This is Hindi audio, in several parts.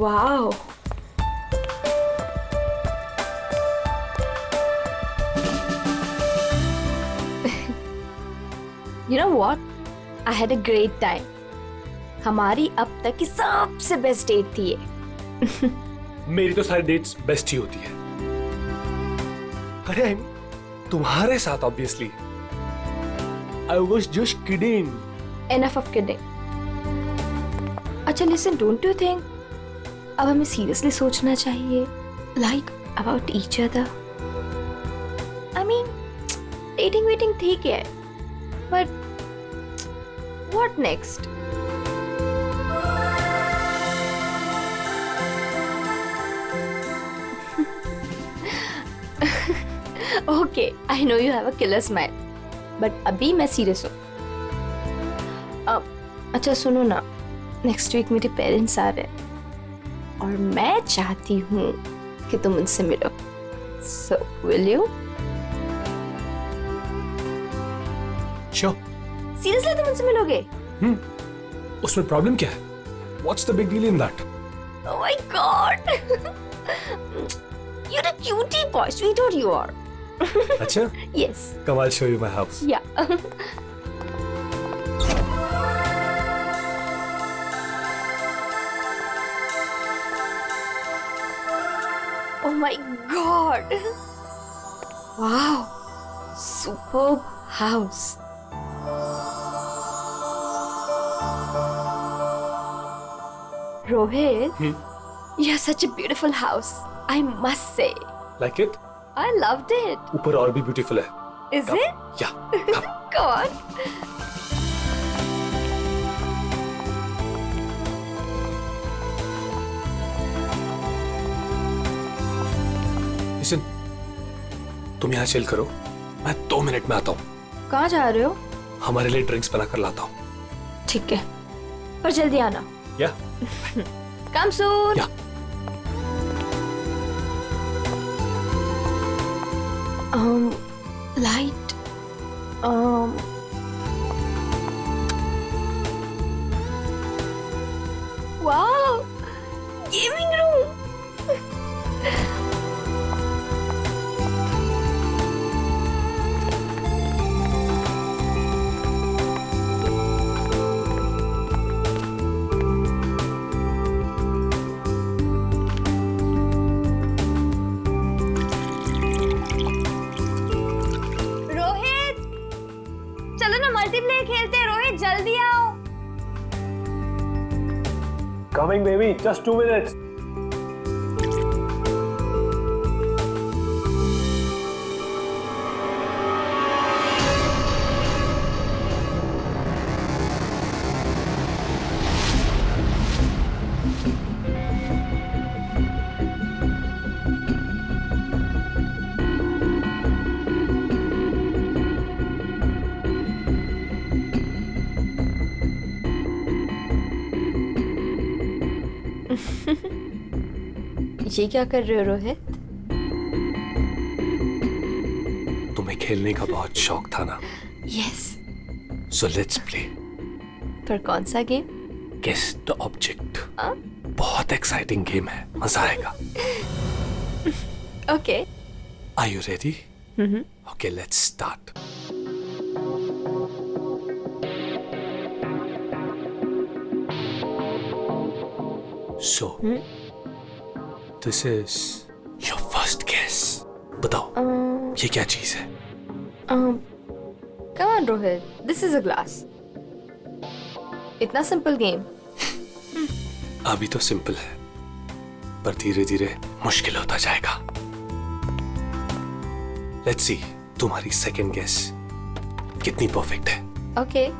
Wow. You know what? I had a great time. हमारी अब तक की सबसे बेस्ट डेट थी ये. मेरी तो सारी डेट्स बेस्ट ही होती है. अरे तुम्हारे साथ obviously. I was just kidding. Enough of kidding. अच्छा listen, don't you think अब हमें seriously सोचना चाहिए like about each other? I mean, dating ठीक है, but what next? Okay, I know you have a killer smile, but अभी मैं सीरियस हूँ. अच्छा सुनो ना, नेक्स्ट वीक मेरे पेरेंट्स आ रहे हैं और मैं चाहती हूँ कि तुम उनसे मिलो. So will you? Sure. Seriously तुम उनसे मिलोगे? उसमें प्रॉब्लम क्या है? What's the big deal in that? Oh my God! You're a cutie boy, sweetheart you are. अच्छा? Yes. Come, I'll show you my house. Yeah. Oh my God! Wow! Superb house. Rohit, you have such a beautiful house. I must say. Like it? I loved it. ऊपर और भी ब्यूटीफुल है. Is Come. it? Yeah. Come. Go on. Listen, तुम यहाँ चिल करो. मैं 2 मिनट में आता हूँ. कहाँ जा रहे हो? हमारे लिए ड्रिंक्स बनाकर लाता हूँ. ठीक है, पर जल्दी आना. Yeah. Come soon. Yeah. Light. Wow, gaming room. Rohit, चलो ना मल्टीप्लेयर खेलते हैं. रोहित जल्दी आओ. Coming, baby. Just 2 minutes. ये क्या कर रहे हो रोहित? तुम्हें खेलने का बहुत शौक था ना? यस. So let's play. पर कौन सा गेम? Guess the object. बहुत एक्साइटिंग गेम है. मजा आएगा. Okay. Are you ready? Okay, let's start. So, this is your first guess. बताओ, ये क्या चीज है? Come on Rohit, this is a glass. इतना सिंपल गेम. अभी तो सिंपल है, पर धीरे धीरे मुश्किल होता जाएगा. Let's see, तुम्हारी सेकंड गेस कितनी परफेक्ट है. Okay.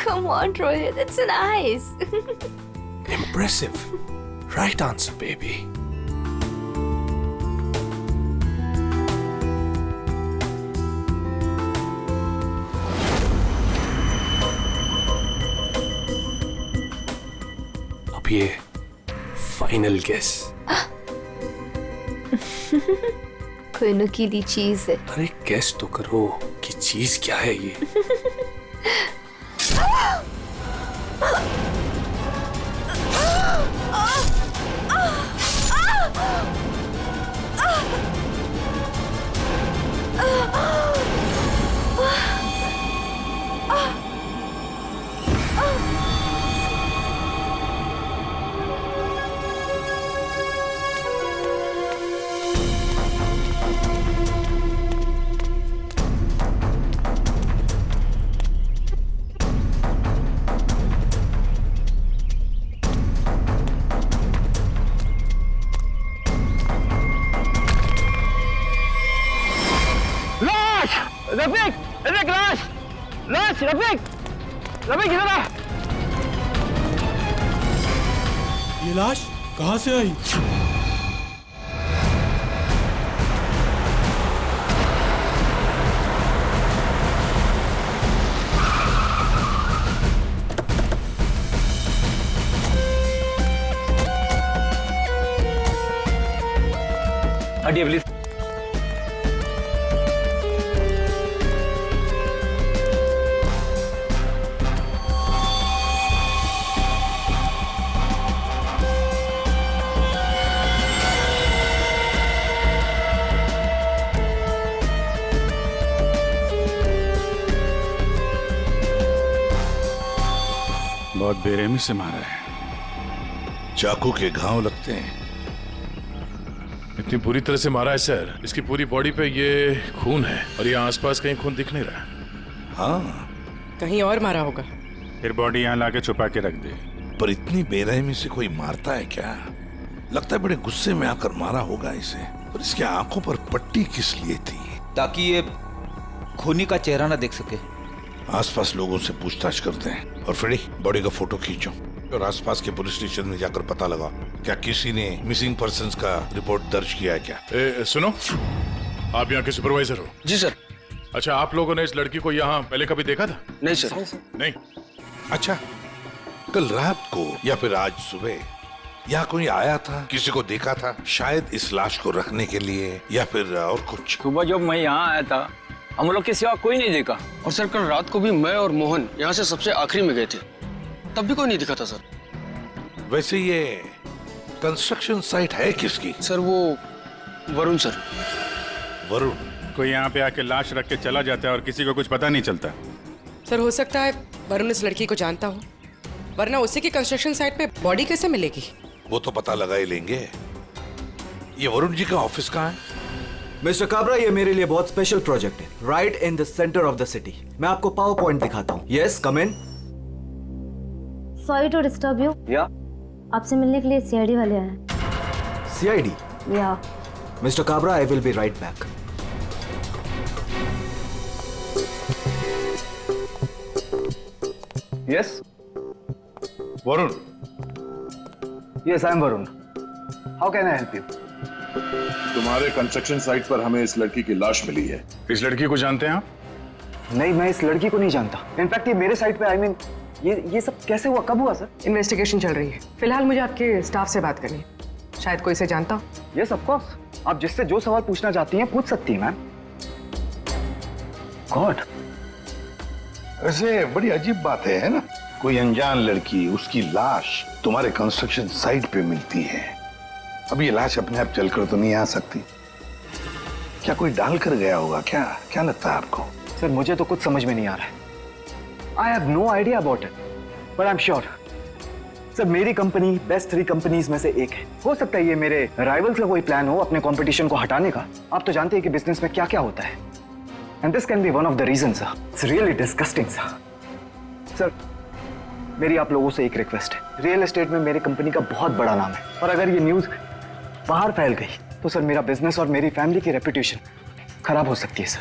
Come on, Rohit, it's nice. Impressive. Right answer, baby. अब ये फाइनल गेस. कोई नुकीली चीज है। अरे गेस तो करो कि चीज क्या है ये। रफीक, रफीक लाश, लाश, रफीक, रफीक इधर आ। ये लाश कहाँ से आई? हटिए प्लीज। बहुत बेरहमी से मारा है। चाकू के घाव लगते हैं। इतनी बुरी तरह से मारा है सर, इसकी पूरी बॉडी पे ये खून है और ये आसपास कहीं खून दिख नहीं रहा। हाँ, कहीं और मारा होगा। फिर बॉडी यहाँ लाके छुपा के रख दे। पर इतनी बेरहमी से कोई मारता है क्या? लगता है बड़े गुस्से में आकर मारा होगा इसे। और इसकी आंखों पर पट्टी किस लिए थी? ताकि ये खूनी का चेहरा ना देख सके। आसपास लोगों से पूछताछ करते हैं। और फ्रेडी, बॉडी का फोटो खींचो और आसपास के पुलिस स्टेशन में जाकर पता लगा क्या किसी ने मिसिंग पर्संस का रिपोर्ट दर्ज किया है क्या? सुनो, आप यहाँ के सुपरवाइजर हो? जी सर। अच्छा, आप लोगों ने इस लड़की को यहाँ पहले कभी देखा था? नहीं सर। नहीं। अच्छा, कल रात को या फिर आज सुबह यहाँ कोई आया था? किसी को देखा था? शायद इस लाश को रखने के लिए या फिर और कुछ? सुबह जब मैं यहाँ आया था हम लोग के सिवा कोई नहीं देखा। और सर कल रात को भी मैं और मोहन यहाँ से सबसे आखिरी में गए थे, तब भी कोई नहीं दिखा था सर। वैसे ये कंस्ट्रक्शन साइट है किसकी? सर वो वरुण सर। वरुण? कोई यहाँ पे आके लाश रख के चला जाता है और किसी को कुछ पता नहीं चलता। सर हो सकता है वरुण इस लड़की को जानता हो, वरना उसी की कंस्ट्रक्शन साइट पे बॉडी कैसे मिलेगी? वो तो पता लगा ही लेंगे। ये वरुण जी का ऑफिस कहाँ है? मिस्टर काबरा, ये मेरे लिए बहुत स्पेशल प्रोजेक्ट है। Right in the centre of the city. मैं आपको पावर पॉइंट दिखाता हूँ। Yes, come in. Sorry to disturb you. या आपसे मिलने के लिए सीआईडी वाले आए हैं। सीआईडी? या mister Kabra, I will be right back. Yes Varun? Yes I am Varun. How can I help you? तुम्हारे कंस्ट्रक्शन साइट पर हमें इस लड़की की लाश मिली है। इस लड़की को जानते हैं आप? नहीं, मैं इस लड़की को नहीं जानता। इनफैक्ट ये मेरे साइट पे, आई मीन ये सब कैसे हुआ, कब हुआ सर? इन्वेस्टिगेशन चल रही है। फिलहाल मुझे आपके स्टाफ से बात करनी है। शायद कोई इसे जानता हो। यस ऑफ कोर्स, आप जिससे जो सवाल पूछना चाहती हैं पूछ सकती हैं मैम। गॉड, वैसे बड़ी अजीब बात है ना? कोई अनजान लड़की, उसकी लाश तुम्हारे कंस्ट्रक्शन साइट पे मिलती है। अब ये लाश अपने आप चलकर तो नहीं आ सकती। क्या कोई डाल कर गया होगा? क्या क्या लगता है आपको? सर मुझे तो कुछ समझ में नहीं आ रहा है। I have no idea about it, but I am sure sir मेरी कंपनी बेस्ट 3 कंपनीज में से एक है। हो सकता है ये मेरे राइवल्स का कोई प्लान हो अपने कंपटीशन को हटाने का। आप तो जानते हैं कि बिजनेस में क्या क्या होता है, and this can be one of the reason sir. It's really disgusting sir. Sir मेरी आप लोगों से एक रिक्वेस्ट है। रियल एस्टेट में मेरी कंपनी का बहुत बड़ा नाम है, और अगर ये न्यूज बाहर फैल गई तो सर मेरा बिजनेस और मेरी फैमिली की रेपुटेशन खराब हो सकती है सर।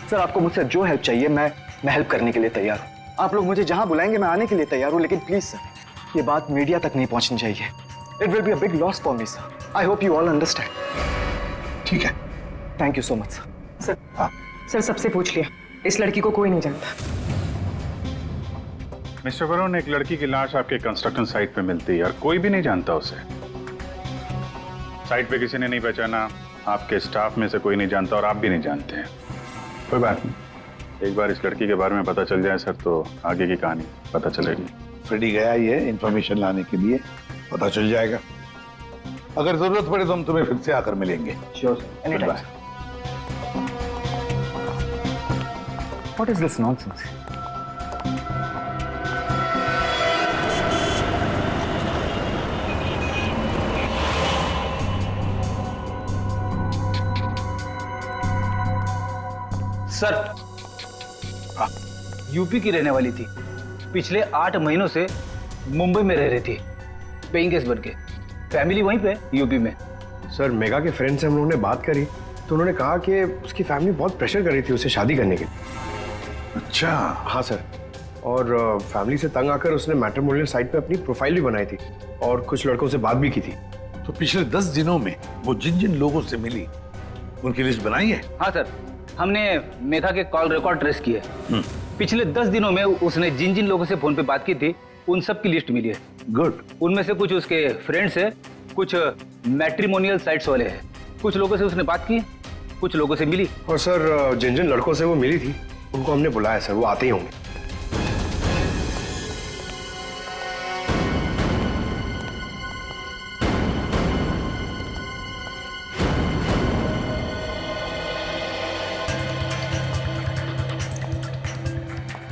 सर आपको मुझसे जो हेल्प चाहिए मैं हेल्प करने के लिए तैयार हूँ। आप लोग मुझे जहां बुलाएंगे मैं आने के लिए तैयार हूँ, लेकिन प्लीज सर ये बात मीडिया तक नहीं पहुंचनी चाहिए। It will be a big loss for me sir. I hope you all understand. ठीक है, thank you so much sir. Sir sir सबसे पूछ लिया, इस लड़की को कोई नहीं जानता। मिस्टर वरुण, एक लड़की की लाश आपके कंस्ट्रक्शन साइट पे मिलती है और कोई भी नहीं जानता उसे। साइट पे किसी ने नहीं पहचाना, आपके स्टाफ में से कोई नहीं जानता और आप भी नहीं जानते हैं। कोई बात नहीं, एक बार इस लड़की के बारे में पता चल जाए सर तो आगे की कहानी पता चलेगी। फ्रेडी गया ही है इंफॉर्मेशन लाने के लिए, पता चल जाएगा। अगर जरूरत पड़े तो हम तुम्हें फिर से आकर मिलेंगे। Sure, any time. What is this nonsense? Sir, UP की रहने वाली थी, पिछले 8 महीनों से मुंबई में रह रही थी, पेइंग गेस्ट बन के। फैमिली वहीं पे यूपी में। सर मेगा के फ्रेंड से हम लोगों ने बात करी तो उन्होंने कहा कि उसकी फैमिली बहुत प्रेशर कर रही थी उसे शादी करने के लिए। अच्छा, हाँ सर, और फैमिली से तंग आकर उसने मैट्रिमोनियल साइट पे अपनी प्रोफाइल भी बनाई थी और कुछ लड़कों से बात भी की थी। तो पिछले 10 दिनों में वो जिन जिन लोगों से मिली उनकी लिस्ट बनाई है? हाँ सर, हमने मेघा के कॉल रिकॉर्ड ट्रेस किए। पिछले 10 दिनों में उसने जिन जिन लोगों से फोन पे बात की थी उन सब की लिस्ट मिली है। गुड। उनमें से कुछ उसके फ्रेंड्स है, कुछ मैट्रिमोनियल साइट्स वाले हैं। कुछ लोगों से उसने बात की, कुछ लोगों से मिली। और सर जिन जिन लड़कों से वो मिली थी उनको हमने बुलाया सर, वो आते ही होंगे।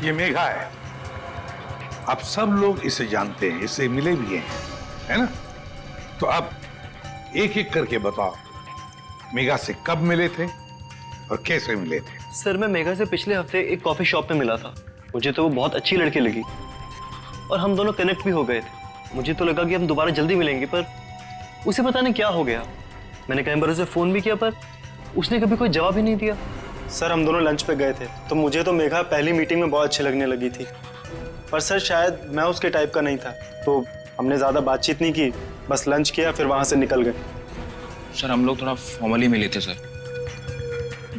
ये मेघा है, आप सब लोग इसे जानते हैं, इससे मिले भी हैं, है ना? तो अब एक एक करके बताओ, मेघा से कब मिले थे और कैसे मिले थे? सर मैं मेघा से पिछले हफ्ते एक कॉफी शॉप पे मिला था। मुझे तो वो बहुत अच्छी लड़की लगी और हम दोनों कनेक्ट भी हो गए थे। मुझे तो लगा कि हम दोबारा जल्दी मिलेंगे, पर उसे पता नहीं क्या हो गया। मैंने कई बार उसे फोन भी किया पर उसने कभी कोई जवाब ही नहीं दिया। सर हम दोनों लंच पे गए थे तो मुझे तो मेघा पहली मीटिंग में बहुत अच्छी लगने लगी थी, पर सर शायद मैं उसके टाइप का नहीं था तो हमने ज़्यादा बातचीत नहीं की, बस लंच किया फिर वहाँ से निकल गए। सर हम लोग थोड़ा फॉर्मली मिले थे सर।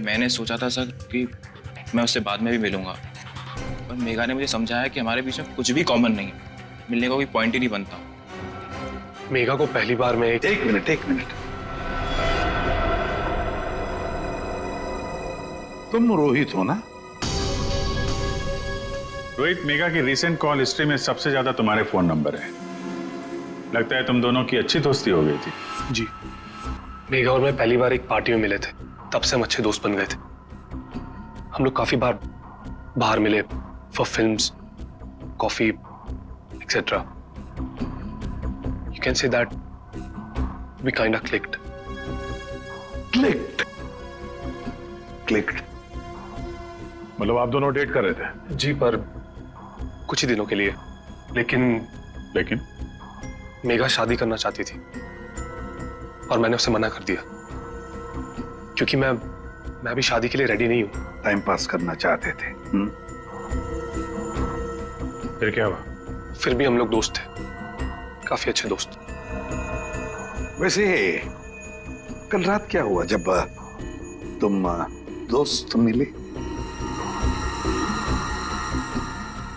मैंने सोचा था सर कि मैं उससे बाद में भी मिलूंगा, पर मेघा ने मुझे समझाया कि हमारे बीच में कुछ भी कॉमन नहीं है, मिलने का कोई पॉइंट ही नहीं बनता। मेघा को पहली बार में एक मिनट, तुम रोहित हो ना? रोहित, मेघा की रिसेंट कॉल हिस्ट्री में सबसे ज्यादा तुम्हारे फोन नंबर है। लगता है तुम दोनों की अच्छी दोस्ती हो गई थी। जी, मेघा और मैं पहली बार एक पार्टी में मिले थे, तब से हम अच्छे दोस्त बन गए थे। हम लोग काफी बार बाहर मिले for films, coffee etcetera. You can say that we kind of clicked. मतलब आप दोनों डेट कर रहे थे? जी, पर कुछ ही दिनों के लिए। लेकिन मेघा शादी करना चाहती थी और मैंने उसे मना कर दिया क्योंकि मैं भी शादी के लिए रेडी नहीं हूं। टाइम पास करना चाहते थे। फिर क्या हुआ? फिर भी हम लोग दोस्त थे, काफी अच्छे दोस्त। वैसे कल रात क्या हुआ जब तुम दोस्त मिले?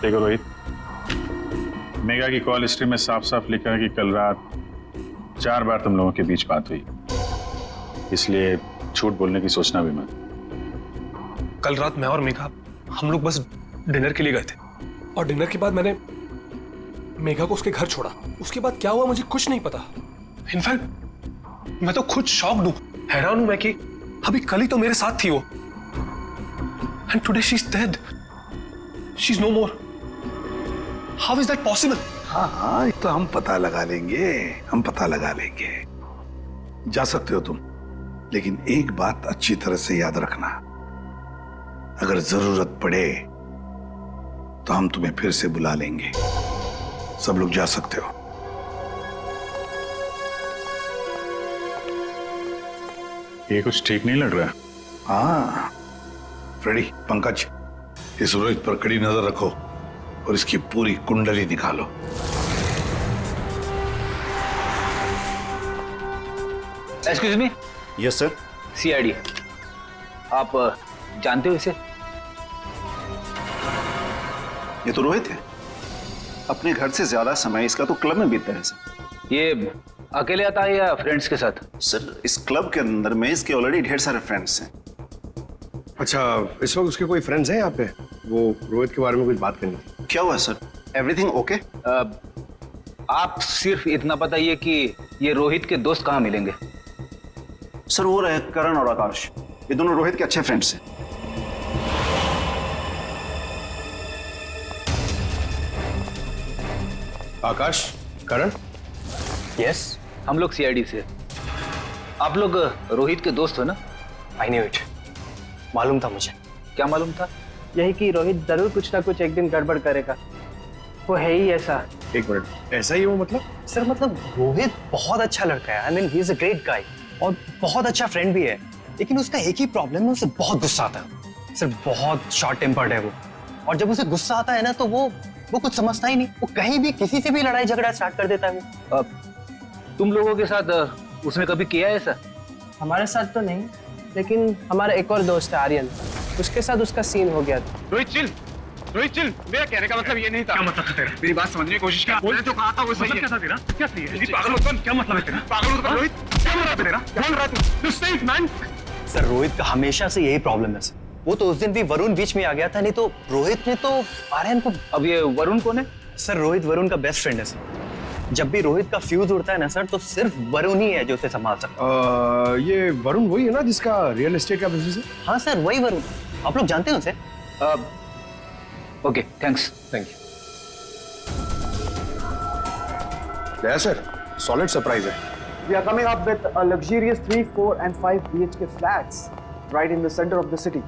देखो रोहित, मेघा की कॉल हिस्ट्री में साफ साफ लिखा है कि कल रात 4 बार तुम लोगों के बीच बात हुई, इसलिए झूठ बोलने की सोचना भी मत। कल रात मैं और मेघा हम लोग बस डिनर के लिए गए थे और डिनर के बाद मैंने मेघा को उसके घर छोड़ा। उसके बाद क्या हुआ मुझे कुछ नहीं पता। इनफैक्ट मैं तो खुद शॉक्ड हूं, हैरान हूं मैं कि अभी कल ही तो मेरे साथ थी वो, and today she is dead, she is no more. How is that possible? हाँ, ये तो हम पता लगा लेंगे। जा सकते हो तुम, लेकिन एक बात अच्छी तरह से याद रखना, अगर जरूरत पड़े तो हम तुम्हें फिर से बुला लेंगे। सब लोग जा सकते हो। ये कुछ ठीक नहीं लग रहा। हाँ फ्रेडी, पंकज, इस रोहित पर कड़ी नजर रखो और इसकी पूरी कुंडली निकालो। Excuse me. Yes sir. CID, आप जानते हो इसे? ये तो रोहित है, अपने घर से ज्यादा समय इसका तो क्लब में बीतता है सर। ये अकेले आता है या फ्रेंड्स के साथ? सर इस क्लब के अंदर में इसके ऑलरेडी ढेर सारे फ्रेंड्स हैं। अच्छा, इस वक्त उसके कोई फ्रेंड्स हैं यहाँ पे? वो रोहित के बारे में कुछ बात करनी थी। क्या हुआ सर? Everything okay? आप सिर्फ इतना बताइए कि ये रोहित के दोस्त कहाँ मिलेंगे? सर वो रहे करण और आकाश, ये दोनों रोहित के अच्छे फ्रेंड्स हैं। आकाश, करण? यस, हम लोग सीआईडी से। आप लोग रोहित के दोस्त हो ना? आई न्यू इट, मालूम था मुझे। क्या मालूम था? यही कि रोहित जरूर कुछ ना कुछ एक दिन गड़बड़ करेगा, वो है ही ऐसा। एक मिनट, ऐसा ही वो मतलब? सर मतलब रोहित बहुत अच्छा लड़का है, I mean he is a great guy और बहुत अच्छा फ्रेंड भी है, लेकिन उसका एक ही प्रॉब्लम है, उसे बहुत गुस्सा आता है सर, बहुत शॉर्ट टेम्पर्ड है वो। और जब उसे गुस्सा आता है ना तो वो कुछ समझता ही नहीं, वो कहीं भी किसी से भी लड़ाई झगड़ा स्टार्ट कर देता है वो। तुम लोगों के साथ उसने कभी किया है ऐसा? हमारे साथ तो नहीं, लेकिन हमारा एक और दोस्त है आर्यन, उसके साथ उसका सीन हो गया था। रोहित चिल, मेरा कहने का मतलब ये नहीं था। क्या मतलब था तेरा? मेरी बात समझने की कोशिश कर। मैंने जो कहा था वो सही है। क्या था तेरा? क्या सही है? पागल हो तुम? क्या मतलब है तेरा? पागल हो तुम? रोहित क्या बोल रहा है तेरा? क्या बोल रहा है तू? Stay man. सर रोहित का हमेशा से यही प्रॉब्लम है सर, वो तो उस दिन भी वरुण बीच में आ गया था, नहीं तो रोहित ने तो आर्यन को। अब ये वरुण कौन है? सर रोहित वरुण का बेस्ट फ्रेंड है सर, जब भी रोहित का फ्यूज उड़ता है ना सर तो सिर्फ वरुण ही है जो उसे संभाल सकता है। ये वरुण वही है ना जिसका रियल एस्टेट का बिजनेस है? हाँ सर वही वरुण, आप लोग जानते हैं उसे? Okay thanks. Thank you. क्या सर, सॉलिड सरप्राइज है। We are coming up with a luxurious 3, 4 and 5 BHK flats right in the center of the city.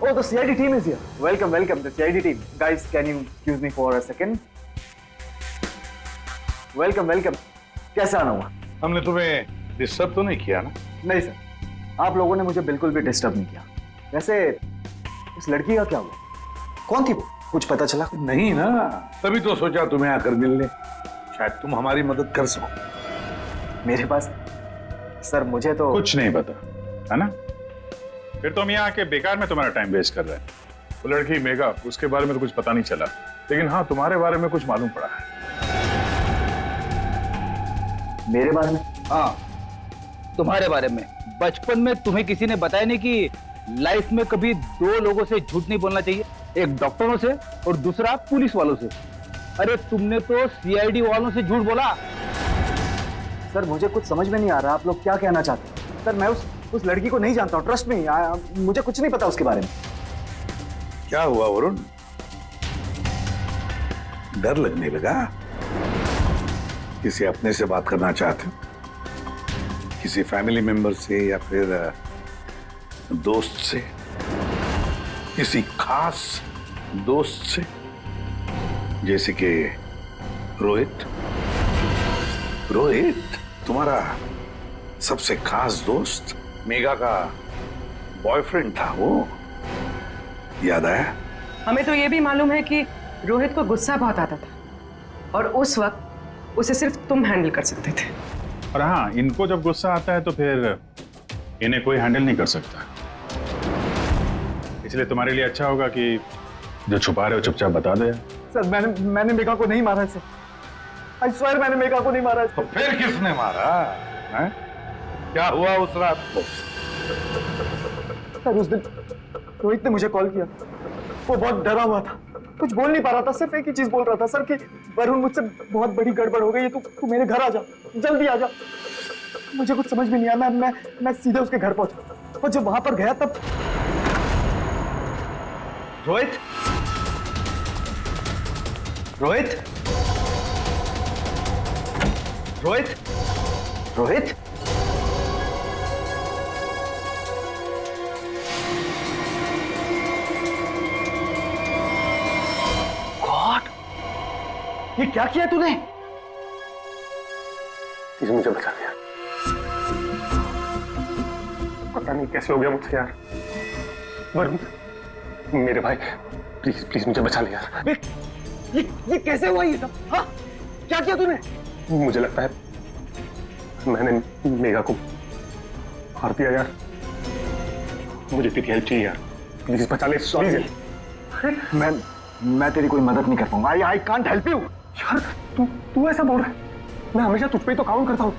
Oh, the CID team is here. Welcome, the CID team. Guys, can you excuse me for a second? Welcome. कैसे आना हुआ? हमने तुम्हें डिस्टर्ब तो नहीं किया ना? नहीं सर, आप लोगों ने मुझे बिल्कुल भी डिस्टर्ब नहीं किया। वैसे इस लड़की का क्या हुआ? कौन थी वो? कुछ पता चला? नहीं ना, तभी तो सोचा तुम्हें आकर मिलने, शायद तुम हमारी मदद कर सको। मेरे पास सर मुझे तो कुछ नहीं पता है ना? फिर तुम यहाँ आके बेकार में तुम्हारा टाइम वेस्ट कर रहे हैं। वो लड़की मेगा, उसके बारे में तो कुछ पता नहीं चला, लेकिन हाँ तुम्हारे बारे में कुछ मालूम पड़ा है। मेरे बारे में? हाँ तुम्हारे बारे में। बचपन में तुम्हें किसी ने बताया नहीं कि लाइफ में कभी दो लोगों से झूठ नहीं बोलना चाहिए, एक डॉक्टरों से और दूसरा पुलिस वालों से। अरे तुमने तो सीआईडी वालों से झूठ बोला। सर मुझे कुछ समझ में नहीं आ रहा आप लोग क्या कहना चाहते हैं। सर मैं उस लड़की को नहीं जानता हूँ, ट्रस्ट में मुझे कुछ नहीं पता उसके बारे में। क्या हुआ वरुण, डर लगने लगा? किसी अपने से बात करना चाहते हो? किसी फैमिली मेंबर से या फिर दोस्त से? किसी खास दोस्त से जैसे कि रोहित? तुम्हारा सबसे खास दोस्त मेगा का बॉयफ्रेंड था वो, याद आया? हमें तो ये भी मालूम है कि रोहित को गुस्सा बहुत आता था और उस वक्त उसे सिर्फ तुम हैंडल कर सकते थे। और हाँ, इनको जब गुस्सा आता है तो फिर इन्हें कोई हैंडल नहीं कर सकता। इसलिए तुम्हारे लिए अच्छा होगा कि जो छुपा रहे हो चुपचाप बता दो। सर मैंने मेगा को नहीं मारा है सर, आई स्वेयर मैंने मेगा को नहीं मारा है। तो फिर किसने मारा है? क्या हुआ उस रात को? सर उस दिन रोहित ने मुझे कॉल किया, वो बहुत डरा हुआ था, कुछ बोल नहीं पा रहा था, सिर्फ एक ही चीज बोल रहा था सर कि वरुण मुझसे बहुत बड़ी गड़बड़ हो गई है, तू मेरे घर आ जा, जल्दी आ जा। मुझे कुछ समझ में नहीं आया, मैं सीधे उसके घर पहुंचा और जब वहां पर गया तब रोहित रोहित रोहित रोहित गॉड, ये क्या किया तूने? प्लीज मुझे बचा दिया, पता नहीं कैसे हो गया मुझसे यार। वरुण मेरे भाई, प्लीज मुझे बचा लिया यार। ये कैसे हुआ ये सब? हाँ क्या किया तूने? मुझे लगता है मैंने मेगा को मार दिया यार, मुझे तेरी हेल्प चाहिए यार, प्लीज बचा ले। सॉरी मैं तेरी कोई मदद नहीं कर पाऊंगा। I can't help you. यार तू ऐसा बोल रहा है? मैं हमेशा तुझ पे ही तो काउंट करता हूँ।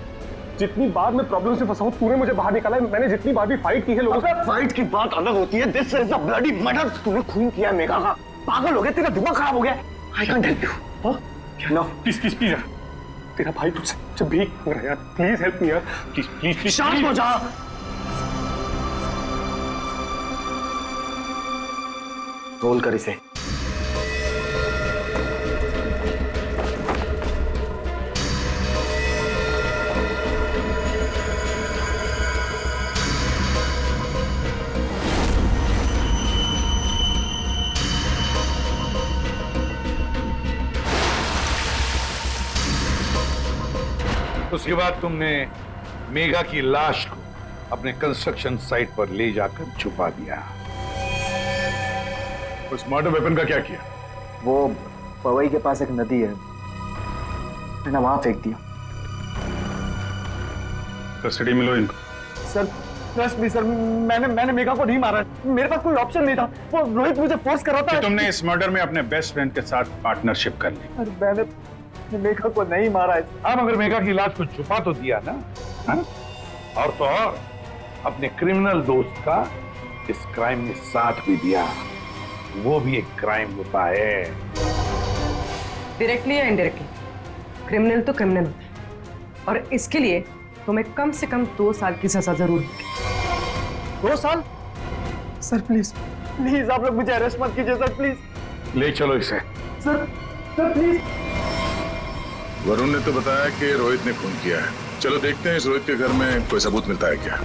जितनी बार मैं प्रॉब्लम से फंसा हूँ तूने मुझे बाहर निकाला है। मैंने जितनी बार भी फाइट की है लोगों से। फाइट की बात अलग होती है। This is a bloody murder. तूने खून किया मेघा का। पागल हो गया, तेरा दिमाग खराब हो गया। I can't help you. No please please please यार, तेरा भाई तुझसे भीख मांग रहा है यार, प्लीज हेल्प मी यार, प्लीज प्लीज प्लीज। शांत हो जा। रोल कर इसे। उसके बाद तुमने मेघा की लाश को अपने कंस्ट्रक्शन साइट पर ले जाकर छुपा दिया। उस मर्डर वेपन का क्या किया? वो पवई के पास एक नदी है, मैंने वहां फेंक दिया। कस्टडी में लो इनको। सर ट्रस्ट मी सर, मैंने मेघा को नहीं मारा। मेरे पास कोई ऑप्शन नहीं था। वो रोहित मुझे फोर्स कर रहा था। तुमने इस मर्डर में अपने बेस्ट फ्रेंड के साथ पार्टनरशिप कर ली। अरे मैंने मेघा को नहीं मारा है। अब अगर मेघा की लाश को छुपा तो दिया ना, हा? और तो और अपने क्रिमिनल दोस्त का इस क्राइम में साथ भी दिया। वो भी एक क्राइम होता है। डायरेक्टली या इनडायरेक्टली क्रिमिनल तो क्रिमिनल होता है, और इसके लिए तुम्हें कम से कम 2 साल की सजा जरूर होगी। 2 साल? सर प्लीज प्लीज आप लोग मुझे अरेस्ट मत कीजिए सर, प्लीज। ले चलो इसे। Sir sir please. वरुण ने तो बताया कि रोहित ने खून किया है। चलो देखते हैं इस रोहित के घर में कोई सबूत मिलता है क्या।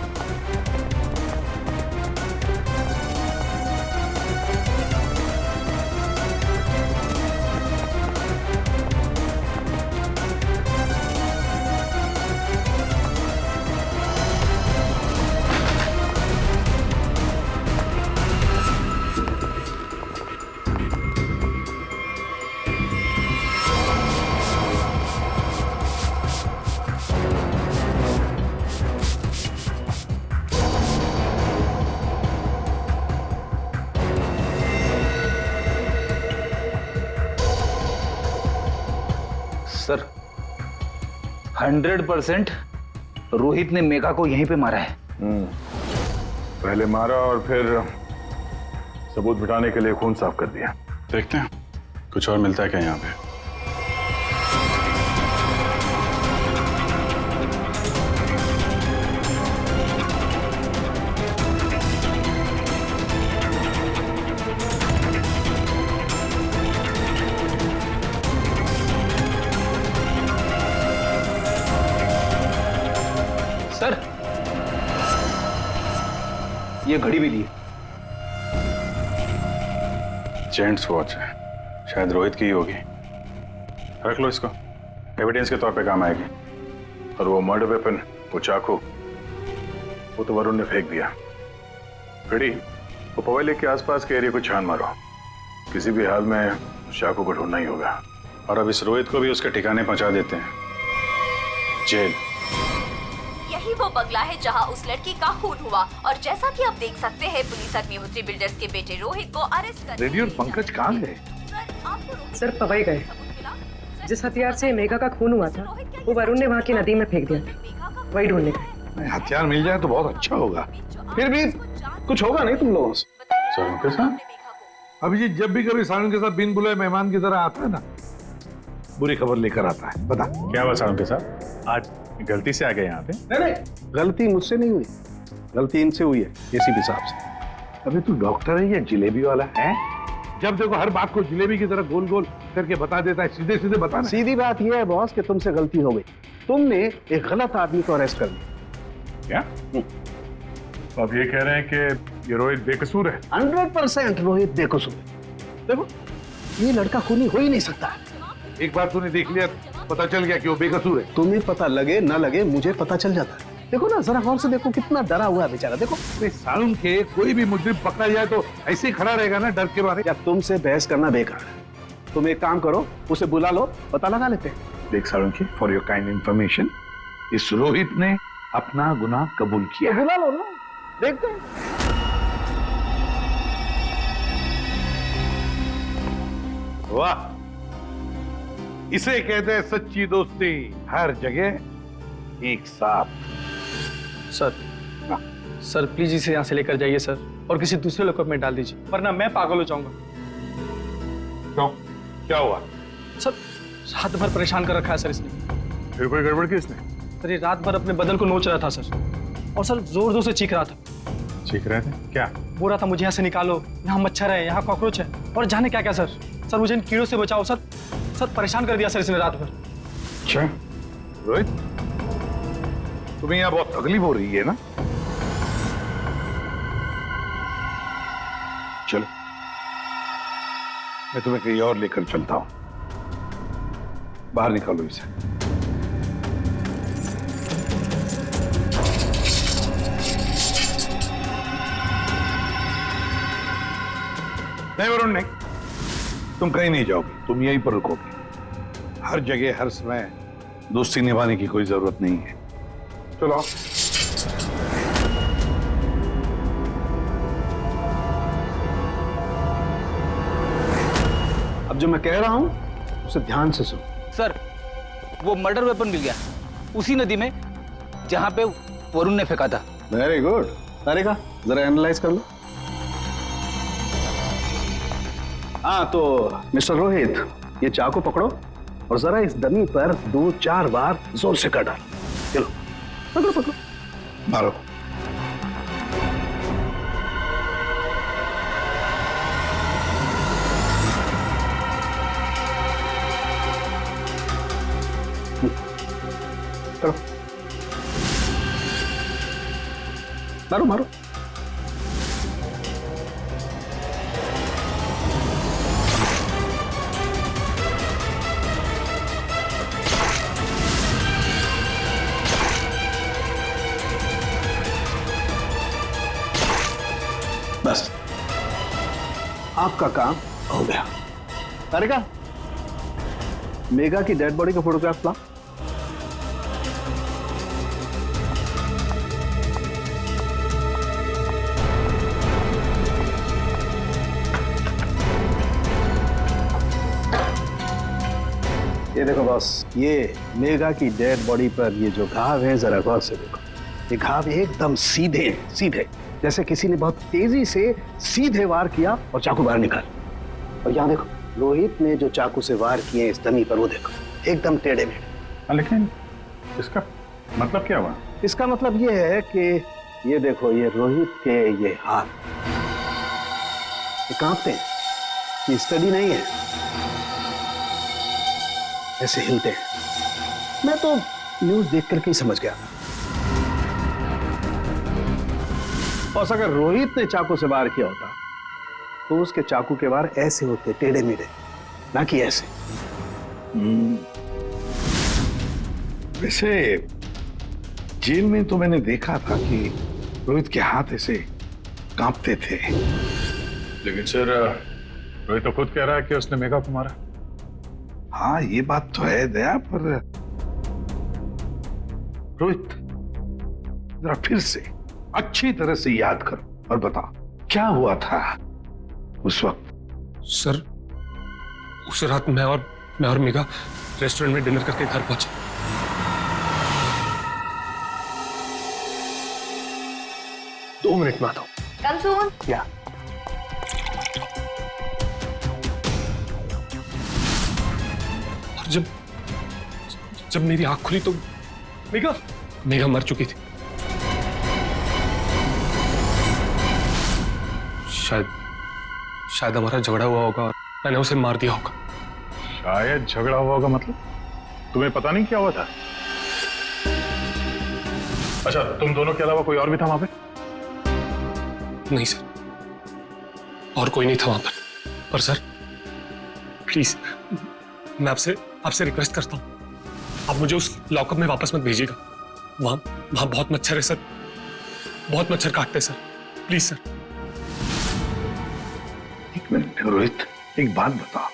सर 100% रोहित ने मेघा को यहीं पे मारा है। पहले मारा और फिर सबूत मिटाने के लिए खून साफ कर दिया। देखते हैं कुछ और मिलता है क्या यहाँ पे। सर ये घड़ी भी दी। जेंट्स वॉच है, शायद रोहित की ही होगी। रख लो इसको, एविडेंस के तौर पे काम आएगी। और वो मर्डर वेपन, वो चाकू, वो तो वरुण ने फेंक दिया। घड़ी, वो पवई लेक के आसपास के एरिया को छान मारो। किसी भी हाल में उस चाकू को ढूंढना ही होगा। और अब इस रोहित को भी उसके ठिकाने पहुंचा देते हैं, जेल। यही वो बंगला है जहां उस लड़की का खून हुआ, और जैसा कि आप देख सकते हैं पुलिस अग्निहोत्री बिल्डर्स के बेटे रोहित को अरेस्ट कर। रेडी और पंकज कहाँ गए? सर पवई गए। जिस हथियार से मेघा का खून हुआ था वो वरुण ने वहाँ की नदी में फेंक दिया था, वही ढूंढने गए। हथियार मिल जाए तो बहुत अच्छा होगा। फिर भी कुछ होगा नहीं तुम लोगों से? सर के साथ अभिजीत जब भी कभी सावन के साथ बिन बुलाए मेहमान की तरह आता है ना, बुरी खबर लेकर आता है। बता क्या हुआ सावन के साथ? आज गलती से आ गए यहाँ पे? नहीं, गलती मुझसे नहीं हुई, गलती इनसे हुई है एसीपी साहब से। अभी तू डॉक्टर है या जिलेबी वाला है? जब देखो हर बात को जिलेबी की तरह गोल गोल करके बता देता है। सीधे सीधे बता। सीधी बात यह है बॉस कि तुमसे गलती हो गई। तुमने एक गलत आदमी को अरेस्ट कर लिया। क्या? तो आप ये कह रहे हैं कि ये रोहित बेकसूर है? 100% रोहित बेकसूर है। देखो ये लड़का खूनी हो ही नहीं सकता। एक बार तूने देख लिया, पता चल गया कि वो बेकसूर है। तुम्हें पता लगे ना लगे मुझे पता चल जाता है। देखो ना जरा गौर से देखो, कितना डरा हुआ है बेचारा। देखो सालून के कोई भी मुजरिम पकड़ा जाए तो ऐसे ही खड़ा रहेगा ना डर के मारे। या तुमसे बहस करना बेकार है। तुम एक काम करो, उसे बुला लो, पता लगा लेते हैं। देख सालून की, फॉर योर काइंड इंफॉर्मेशन, इस रोहित ने अपना गुनाह कबूल किया। बुला लो ना, देखते हैं। वाह, इसे कहते हैं सच्ची दोस्ती, हर जगह एक साथ। सर प्लीज इसे यहाँ से लेकर जाइए सर, और किसी दूसरे लॉकअप में डाल दीजिए, वरना मैं पागल हो जाऊंगा। क्यों, क्या हुआ? सर रात भर परेशान कर रखा है सर इसने। फिर कोई गड़बड़ की इसने? सर ये रात भर अपने बदन को नोच रहा था सर, और सर जोर जोर से चीख रहा था। चीख रहे थे क्या? बोल रहा था मुझे यहाँ से निकालो, यहाँ मच्छर है, यहाँ कॉकरोच है, और जाने क्या क्या सर। सर मुझे इन कीड़ों से बचाओ सर। सर परेशान कर दिया सर इसने रात भर। अच्छा रोहित, तुम्हें यहाँ बहुत तकलीफ हो रही है ना? चलो मैं तुम्हें कहीं और लेकर चलता हूं। बाहर निकालो इसे। नहीं वरुण नहीं, तुम कहीं नहीं जाओगे, तुम यहीं पर रुकोगे। हर जगह हर समय दोस्ती निभाने की कोई जरूरत नहीं है। चलो आओ। अब जो मैं कह रहा हूं उसे ध्यान से सुनो। सर वो मर्डर वेपन मिल गया उसी नदी में जहां पे वरुण ने फेंका था। Very good. अरे का जरा एनालाइज कर लो। हाँ तो मिस्टर रोहित, ये चाकू पकड़ो और जरा इस डमी पर 2-4 बार जोर से कर डालो। चलो पकड़ो पकड़ो, मारो। करो, मारो मारो। बस आपका काम हो गया। अरे का मेगा की डेड बॉडी का फोटोग्राफ ला। ये देखो बॉस, ये मेगा की डेड बॉडी पर ये जो घाव है जरा गौर से देखो। ये घाव एकदम सीधे सीधे, जैसे किसी ने बहुत तेजी से सीधे वार किया और चाकू बाहर निकाल। और यहाँ देखो रोहित ने जो चाकू से वार किए इस डमी पर, वो देखो एकदम टेढ़े मेढ़े। लेकिन इसका मतलब क्या हुआ? इसका मतलब ये है कि ये देखो ये रोहित के ये हाथ ये कांपते हैं, ये स्टडी नहीं है, ऐसे हिलते हैं। मैं तो न्यूज देख करके ही समझ गया। और अगर रोहित ने चाकू से वार किया होता तो उसके चाकू के वार ऐसे होते, टेढ़े मेढ़े, ना कि ऐसे। वैसे जेल में तो मैंने देखा था कि रोहित के हाथ ऐसे कांपते थे। लेकिन सर रोहित तो खुद कह रहा है कि उसने मेगा को मारा। हाँ ये बात तो है दया, पर रोहित जरा फिर से अच्छी तरह से याद करो और बताओ क्या हुआ था उस वक्त। सर उस रात मैं और मेगा रेस्टोरेंट में डिनर करके घर पहुंचे। दो मिनट में आता हूं। कम सून। क्या? और जब मेरी आंख खुली तो मेगा मर चुकी थी। शायद हमारा झगड़ा हुआ होगा और मैंने उसे मार दिया होगा। शायद झगड़ा हुआ होगा मतलब? तुम्हें पता नहीं क्या हुआ था? अच्छा तुम दोनों के अलावा कोई और भी था वहां पे? नहीं सर, और कोई नहीं था वहां पर सर प्लीज मैं आपसे रिक्वेस्ट करता हूं, आप मुझे उस लॉकअप में वापस मत भेजिएगा। वहां बहुत मच्छर है सर, बहुत मच्छर काटते हैं सर, प्लीज सर। एक मिनट रोहित, एक बात बताओ,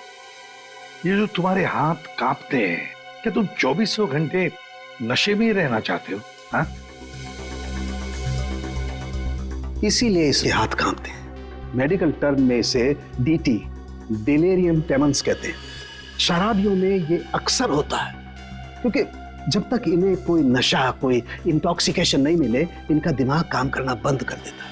ये जो तुम्हारे हाथ कांपते हैं, क्या तुम 24 घंटे नशे में ही रहना चाहते हो? हाँ? इसीलिए इसके हाथ कांपते हैं। मेडिकल टर्म में इसे डीटी, डिलेरियम ट्रेमेंस कहते हैं। शराबियों में ये अक्सर होता है, क्योंकि जब तक इन्हें कोई नशा, कोई इंटॉक्सिकेशन नहीं मिले, इनका दिमाग काम करना बंद कर देता है।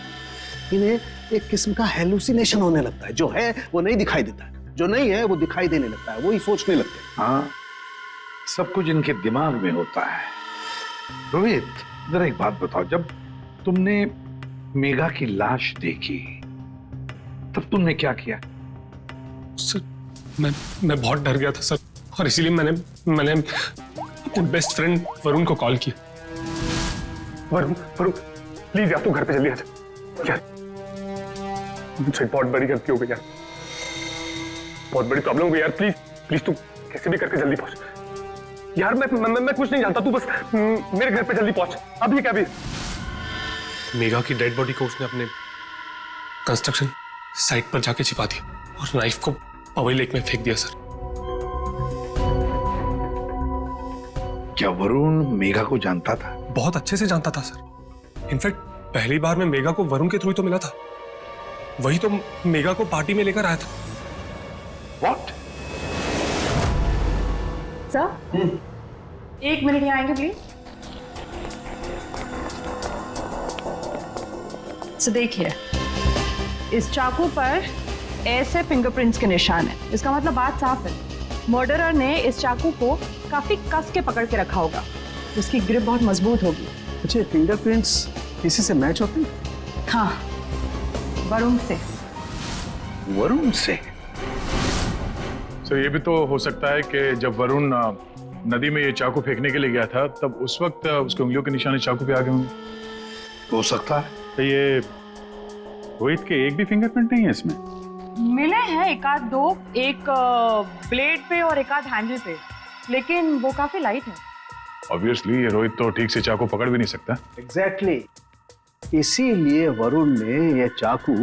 इन्हें एक किस्म का हेलुसिनेशन होने लगता है। जो है वो नहीं दिखाई देता है, जो नहीं है वो दिखाई देने लगता है, वही सोचने लगते हैं। हाँ, सब कुछ इनके दिमाग में होता है। रोहित, जरा एक बात बताओ, जब तुमने मेघा की लाश देखी तब तुमने क्या किया? सर, मैं बहुत डर गया था सर, और इसीलिए मैंने अपने बेस्ट फ्रेंड वरुण को कॉल किया। वरुण, प्लीज यार तू घर पे जल्दी आ जा यार। मुझसे बहुत बड़ी गलती हो गई यार, बहुत बड़ी प्रॉब्लम हो गई यार। प्लीज तू कैसे भी करके जल्दी पहुंच यार। मैं कुछ नहीं जानता, तू बस मेरे घर पे जल्दी पहुंच, अभी क्या भी। मेघा की डेड बॉडी को उसने अपने कंस्ट्रक्शन साइट पर जाके छिपा दिया और नाइफ को पवई लेक में फेंक दिया सर। क्या वरुण मेघा को जानता था? बहुत अच्छे से जानता था सर। इनफैक्ट पहली बार मैं मेघा को वरुण के थ्रू ही तो मिला था। वही तो मेघा को पार्टी में लेकर आया था। What? सर, 1 मिनट यहाँ आएंगे प्लीज। तो देखिए, इस चाकू पर ऐसे फिंगरप्रिंट्स के निशान है। इसका मतलब बात साफ है, मर्डरर ने इस चाकू को काफी कस के पकड़ के रखा होगा। इसकी ग्रिप बहुत मजबूत होगी। अच्छा, फिंगरप्रिंट्स किसी से मैच होते हैं? हाँ, वरुण से। वरुण से? सर, ये भी तो हो सकता है कि जब वरुण नदी में ये चाकू फेंकने के लिए गया था, तब उस वक्त उसके उंगलियों के निशान चाकू पे आ गए होंगे। हो सकता है। तो ये रोहित के एक भी फिंगरप्रिंट नहीं है इसमें? मिले हैं एक आध दो, एक ब्लेड पे और एक आध हैंडल पे, लेकिन वो काफी लाइट है। ऑब्वियसली ये रोहित तो ठीक से चाकू पकड़ भी नहीं सकता। एग्जैक्टली, इसीलिए वरुण ने यह चाकू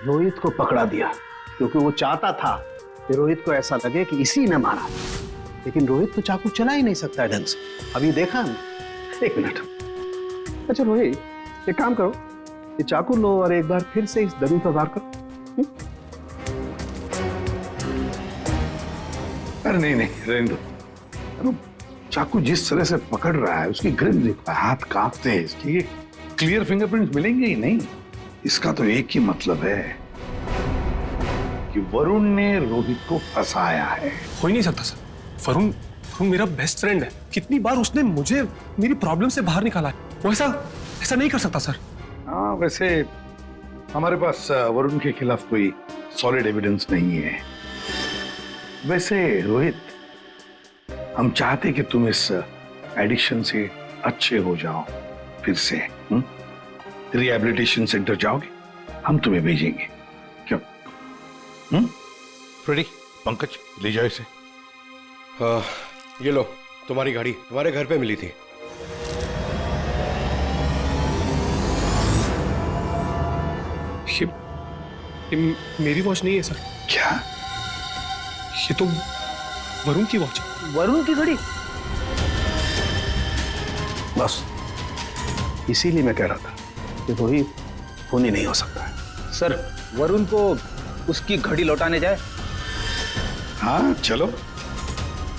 रोहित को पकड़ा दिया, क्योंकि वो चाहता था कि रोहित को ऐसा लगे कि इसी ने मारा। लेकिन रोहित तो चाकू चला ही नहीं सकता ढंग से। अभी देखा ना। 1 मिनट। अच्छा रोहित, एक काम करो, ये चाकू लो और एक बार फिर से इस डमी पर वार करो। अरे नहीं, रहने दो। चाकू जिस तरह से पकड़ रहा है, उसकी ग्रिप देखो, हाथ कांपते हैं इसके। ये क्लियर फिंगरप्रिंट्स मिलेंगे ही नहीं। इसका तो एक ही मतलब है कि वरुण ने रोहित को फंसाया है। हो ही नहीं सकता सर। वरुण मेरा बेस्ट फ्रेंड है। कितनी बार उसने मुझे मेरी प्रॉब्लम से बाहर निकाला है। वो ऐसा नहीं कर सकता सर। हाँ, वैसे हमारे पास वरुण के खिलाफ कोई सॉलिड एविडेंस नहीं है। वैसे रोहित, हम चाहते कि तुम इस एडिक्शन से अच्छे हो जाओ, फिर से रिहैबिलिटेशन सेंटर जाओगे, हम तुम्हें भेजेंगे। क्यों? फ्रेडी, पंकज, ले जाओ इसे। ये लो, तुम्हारी गाड़ी तुम्हारे घर पे मिली थी। ये मेरी वॉच नहीं है सर। क्या? ये तो वरुण की वॉच है। वरुण की घड़ी? बस इसीलिए मैं कह रहा था कि रोहित खून ही नहीं हो सकता है। सर, वरुण को उसकी घड़ी लौटाने जाए? हाँ चलो,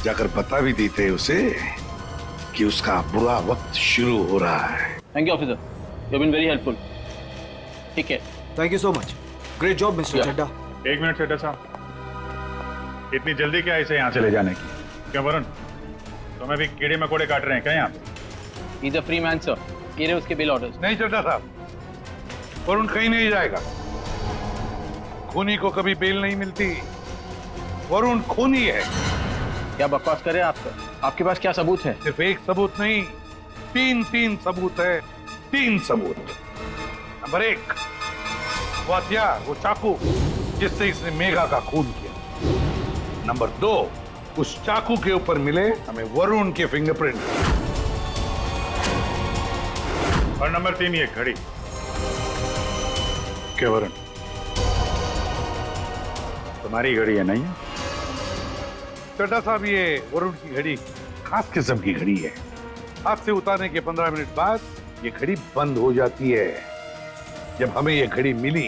जाकर बता भी देते उसे कि उसका बुरा वक्त शुरू हो रहा है। Thank you officer, you have been very helpful. ठीक है, thank you so much. Great job mister Chadha. 1 minute Chadha साहब, इतनी जल्दी क्या इसे यहाँ से ले जाने की? क्या वरुण, तुम्हें भी कीड़े मकोड़े काट रहे हैं क्या यहाँ पे? He is a free man sir. ये रहे उसके बिल ऑर्डर्स। नहीं चड्डा साहब, वरुण कहीं नहीं जाएगा। खूनी को कभी बेल नहीं मिलती। वरुण खूनी है। क्या बकवास कर रहे हैं आप सर? आपके पास क्या सबूत है? सिर्फ एक सबूत नहीं, 3 सबूत है। 3 सबूत। नंबर 1, वो हथियार, वो चाकू जिससे इसने मेघा का खून किया। नंबर 2, उस चाकू के ऊपर मिले हमें वरुण के फिंगरप्रिंट। और नंबर 3, ये घड़ी। क्या वरुण, तुम्हारी घड़ी है नहीं? चड्डा साहब, ये वरुण की घड़ी खास किस्म की घड़ी है। हाथ से उतारने के 15 मिनट बाद ये घड़ी बंद हो जाती है। जब हमें ये घड़ी मिली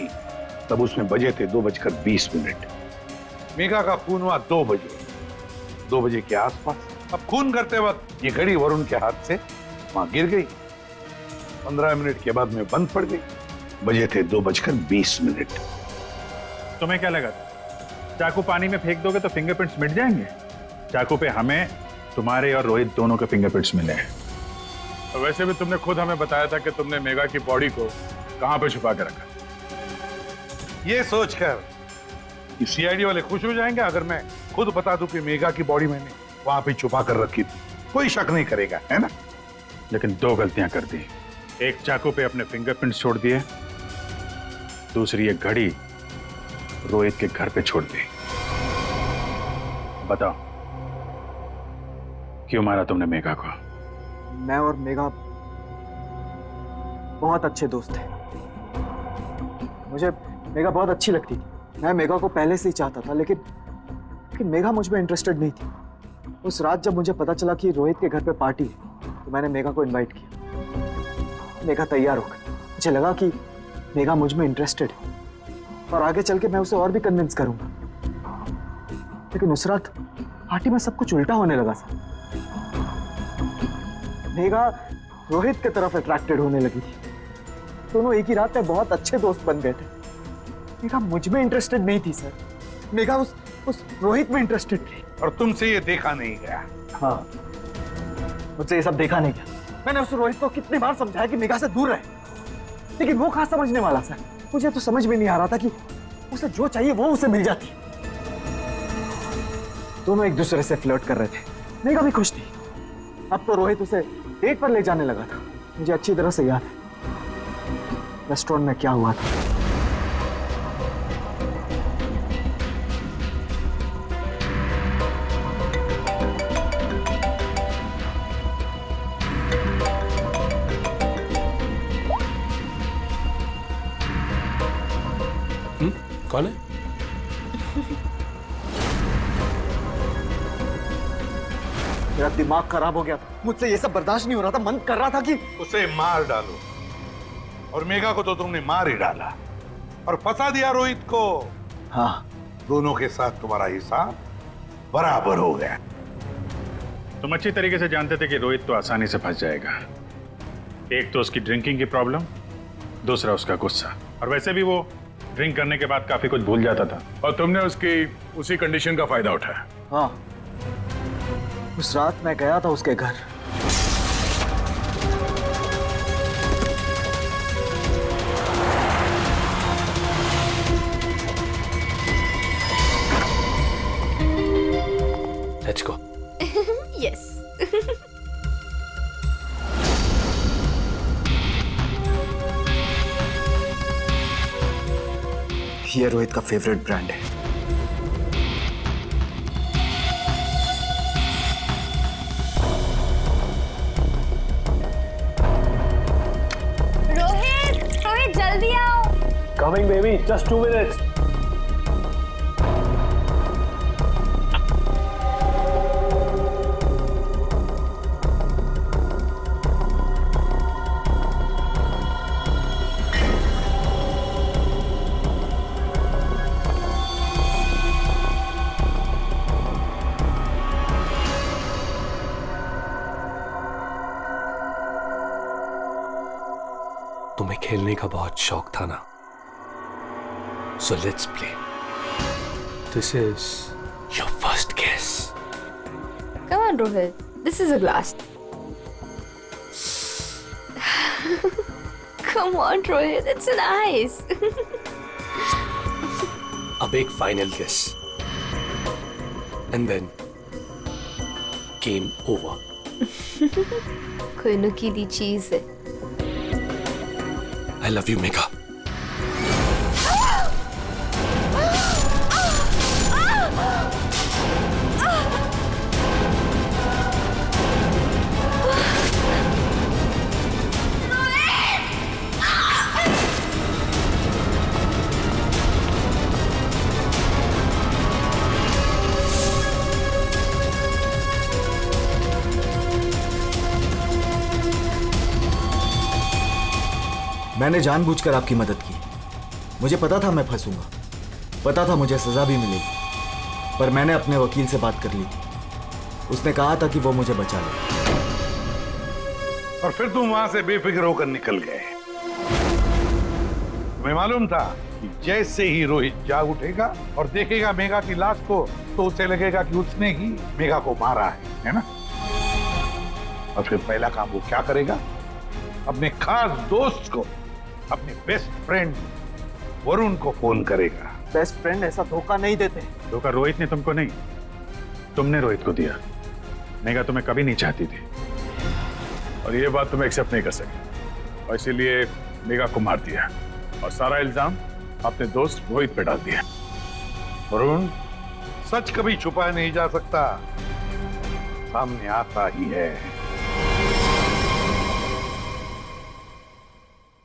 तब उसमें बजे थे 2:20। मेघा का खून हुआ 2 बजे। 2 बजे के आसपास। अब खून करते वक्त ये घड़ी वरुण के हाथ से वहां गिर गई। 15 मिनट के बाद में बंद पड़ गई। बजे थे 2:20। तुम्हें क्या लगा चाकू पानी में फेंक दोगे तो फिंगरप्रिंट्स मिट जाएंगे? चाकू पे हमें, तुम्हारे और रोहित दोनों के फिंगरप्रिंट्स मिले हैं। और वैसे भी तुमने खुद हमें बताया था कि तुमने मेघा की बॉडी को कहां पे छुपा के रखा। ये सोचकर कि सीआईडी वाले खुश हो जाएंगे अगर मैं खुद बता दूं कि मेघा की बॉडी मैंने वहां पे छुपा कर रखी थी। कोई शक नहीं करेगा, है ना? लेकिन 2 गलतियां कर दी। एक चाकू पे अपने फिंगरप्रिंट्स छोड़ दिए, दूसरी एक घड़ी रोहित के घर पे छोड़ दी। बताओ क्यों मारा तुमने मेघा को? मैं और मेघा बहुत अच्छे दोस्त थे। मुझे मेघा बहुत अच्छी लगती थी। मैं मेघा को पहले से ही चाहता था, लेकिन मेघा मुझ में इंटरेस्टेड नहीं थी। उस रात जब मुझे पता चला कि रोहित के घर पे पार्टी है तो मैंने मेघा को इनवाइट किया। मेघा तैयार हो गई। मुझे लगा कि मेघा मुझ में इंटरेस्टेड है और आगे चल के मैं उसे और भी कन्विंस करूंगा। लेकिन उस रात पार्टी में सब कुछ उल्टा होने लगा सर। मेघा रोहित की तरफ अट्रैक्टेड होने लगी थी। दोनों एक ही रात में बहुत अच्छे दोस्त बन गए थे। मेघा मुझ में इंटरेस्टेड नहीं थी सर। मेघा उस रोहित में इंटरेस्टेड थी। और तुमसे ये देखा नहीं गया? हाँ, मुझसे ये सब देखा नहीं गया। मैंने उस रोहित को कितनी बार समझाया कि मेघा से दूर रहे, लेकिन वो कहाँ समझने वाला सर। मुझे तो समझ में नहीं आ रहा था कि उसे जो चाहिए वो उसे मिल जाती। दोनों एक दूसरे से फ्लर्ट कर रहे थे। मेघा भी खुश थी। अब तो रोहित उसे डेट पर ले जाने लगा था। मुझे अच्छी तरह से याद है रेस्टोरेंट में क्या हुआ था। कौन है? मेरा दिमाग खराब हो गया था। मुझसे ये सब बर्दाश्त नहीं हो रहा था। मन कर रहा था कि उसे मार डालो। और मेघा को तो तुमने मार ही डाला और फंसा दिया रोहित को। हाँ, दोनों के साथ तुम्हारा हिसाब बराबर हो गया। तुम अच्छी तरीके से जानते थे कि रोहित तो आसानी से फंस जाएगा। एक तो उसकी ड्रिंकिंग की प्रॉब्लम, दूसरा उसका गुस्सा। और वैसे भी वो ड्रिंक करने के बाद काफी कुछ भूल जाता था। और तुमने उसकी उसी कंडीशन का फायदा उठाया। हाँ, उस रात मैं गया था उसके घर। Let's go. Yes. ये रोहित का फेवरेट ब्रांड है। रोहित जल्दी आओ। Coming baby, just 2 minutes. तुम्हें खेलने का बहुत शौक था ना, so let's play. This is your first kiss. Come on, Rohit. This is a last. Come on, Rohit. It's nice. अब एक final kiss. And then game over. कोई नुकीली चीज है। I love you, Megha. मैंने जानबूझकर आपकी मदद की। मुझे पता था मैं फंसूंगा, पता था मुझे सजा भी मिलेगी, पर मैंने अपने वकील से बात कर ली थी उसने कहा था कि वो मुझे बचा ले। और फिर तुम वहां से बेफिक्र होकर निकल गए। तुम्हें मालूम था कि जैसे ही रोहित जाग उठेगा और देखेगा मेघा की लाश को तो उसे लगेगा कि उसने ही मेघा को मारा है ना? और फिर पहला काम वो क्या करेगा? अपने खास दोस्त को, अपने बेस्ट फ्रेंड वरुण को फोन करेगा। बेस्ट फ्रेंड ऐसा धोखा नहीं देते। धोखा रोहित ने तुमको नहीं, तुमने रोहित को दिया। मेघा तुम्हें कभी नहीं चाहती थी और ये बात तुम्हें एक्सेप्ट नहीं कर सकी और इसीलिए मेघा को मार दिया और सारा इल्जाम अपने दोस्त रोहित पे डाल दिया। वरुण, सच कभी छुपाया नहीं जा सकता, सामने आता ही है।